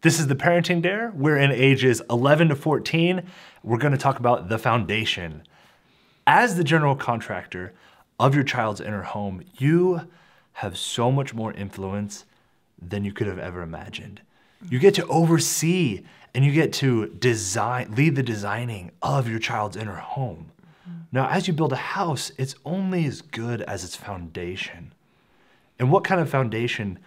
This is the Parenting Dare. We're in ages 11 to 14. We're going to talk about the foundation. As the general contractor of your child's inner home, you have so much more influence than you could have ever imagined. You get to oversee and you get to lead the designing of your child's inner home. Now, as you build a house, it's only as good as its foundation. And what kind of foundation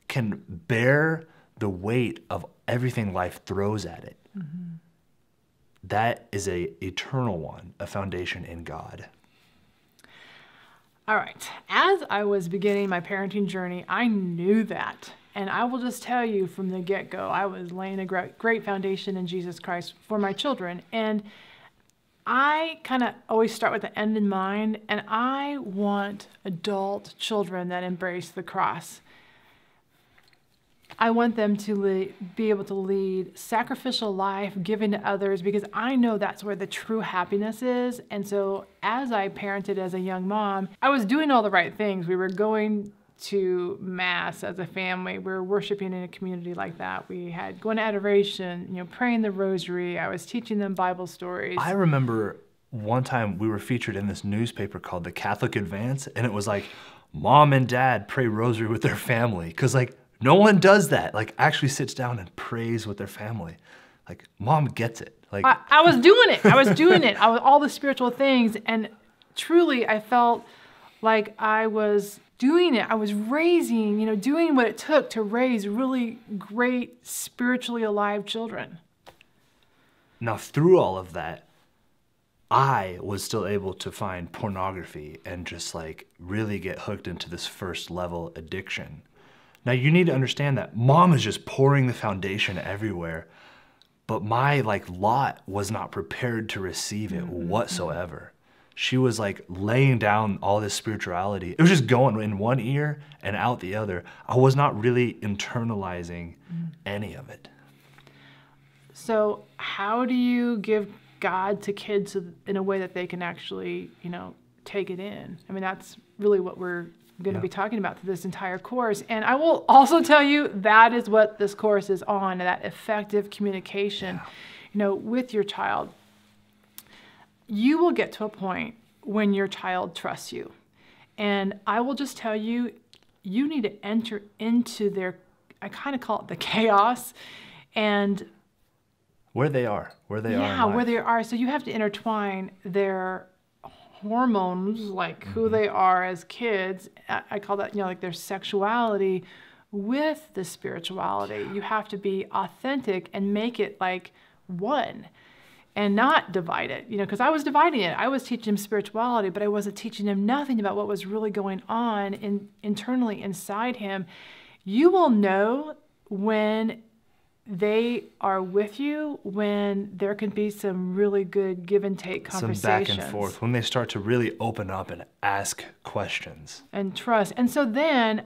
can bear the weight of everything life throws at it? That is an eternal one, a foundation in God. All right, as I was beginning my parenting journey, I knew that. And I will just tell you from the get-go, I was laying a great foundation in Jesus Christ for my children. And I kind of always start with the end in mind, and I want adult children that embrace the cross. I want them to be able to lead sacrificial life, giving to others, because I know that's where the true happiness is. And so as I parented as a young mom, I was doing all the right things. We were going to Mass as a family. We were worshiping in a community like that. We had going to adoration, praying the rosary. I was teaching them Bible stories. I remember one time we were featured in this newspaper called The Catholic Advance, and it was like, mom and dad pray rosary with their family. Because no one does that, actually sits down and prays with their family. Mom gets it. I was doing it. I was doing it. All the spiritual things. And truly, I felt like I was doing it. I was raising, doing what it took to raise really great, spiritually alive children. Now, through all of that, I was still able to find pornography and just really get hooked into this first level addiction. Now, you need to understand that mom is just pouring the foundation everywhere, but my lot was not prepared to receive it whatsoever. She was laying down all this spirituality. It was just going in one ear and out the other. I was not really internalizing any of it. So how do you give God to kids in a way that they can actually, take it in? I mean, that's really what we're going to be talking about through this entire course. And I will also tell you that is what this course is on, that effective communication, with your child. You will get to a point when your child trusts you. And I will just tell you, you need to enter into their, I kind of call it the chaos, and where they are. Where they are. So you have to intertwine their hormones, who they are as kids. I call that, their sexuality with the spirituality. You have to be authentic and make it one and not divide it, because I was dividing it. I was teaching him spirituality, but I wasn't teaching him nothing about what was really going on internally inside him. You will know when they are with you, when there can be some really good give and take conversations. Some back and forth, when they start to really open up and ask questions. And trust. And so then,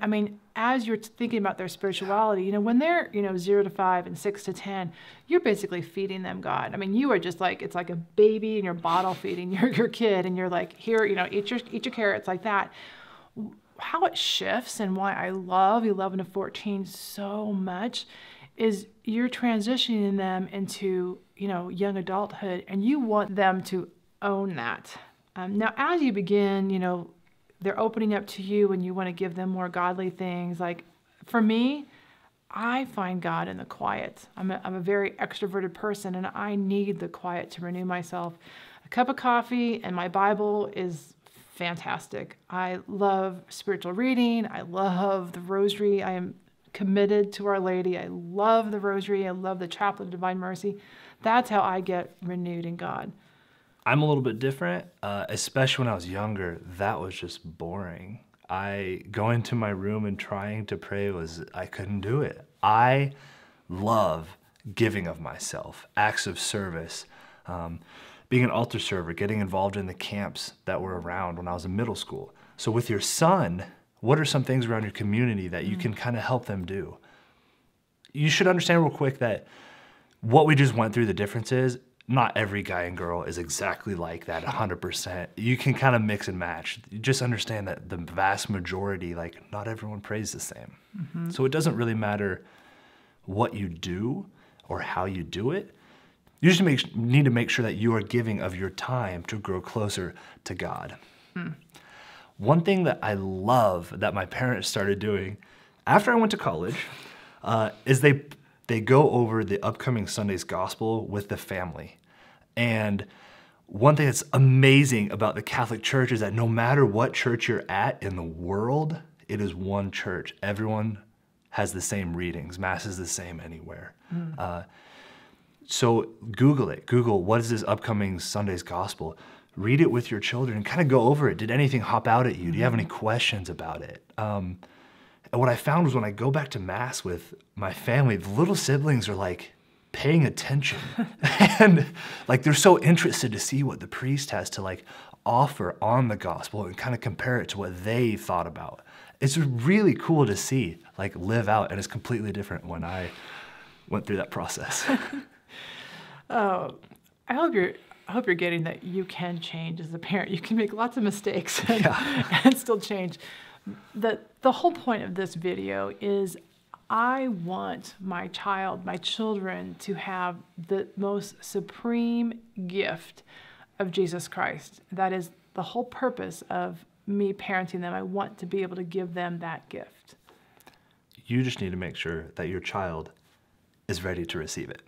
as you're thinking about their spirituality, when they're, 0 to 5 and 6 to 10, you're basically feeding them God. You are just it's like a baby and you're bottle feeding your kid, and you're here, eat your carrots, like that. How it shifts and why I love 11 to 14 so much is you're transitioning them into, young adulthood, and you want them to own that. Now, as you begin, they're opening up to you and you want to give them more godly things. For me, I find God in the quiet. I'm a very extroverted person, and I need the quiet to renew myself. A cup of coffee and my Bible is fantastic. I love spiritual reading. I love the rosary. I am committed to Our Lady. I love the rosary. I love the Chaplet of Divine Mercy. That's how I get renewed in God. I'm a little bit different, especially when I was younger. That was just boring. Going to my room and trying to pray I couldn't do it. I love giving of myself, acts of service, being an altar server, getting involved in the camps that were around when I was in middle school. So with your son, what are some things around your community that you can kind of help them do? You should understand real quick that what we just went through, the difference is not every guy and girl is exactly like that 100%. You can kind of mix and match. You just understand that the vast majority, not everyone prays the same. So it doesn't really matter what you do or how you do it. You just need to make sure that you are giving of your time to grow closer to God. One thing that I love that my parents started doing after I went to college is they go over the upcoming Sunday's gospel with the family. And one thing that's amazing about the Catholic Church is that no matter what church you're at in the world, it is one church. Everyone has the same readings. Mass is the same anywhere. So Google it. Google, what is this upcoming Sunday's gospel? Read it with your children and kind of go over it. Did anything hop out at you? Do you have any questions about it? And what I found was when I go back to Mass with my family, the little siblings are like paying attention. And like they're so interested to see what the priest has to like offer on the gospel and kind of compare it to what they thought about. It's really cool to see like live out, and it's completely different when I went through that process. I hope you're getting that you can change as a parent. You can make lots of mistakes and still change. The whole point of this video is I want my children to have the most supreme gift of Jesus Christ. That is the whole purpose of me parenting them. I want to be able to give them that gift. You just need to make sure that your child is ready to receive it.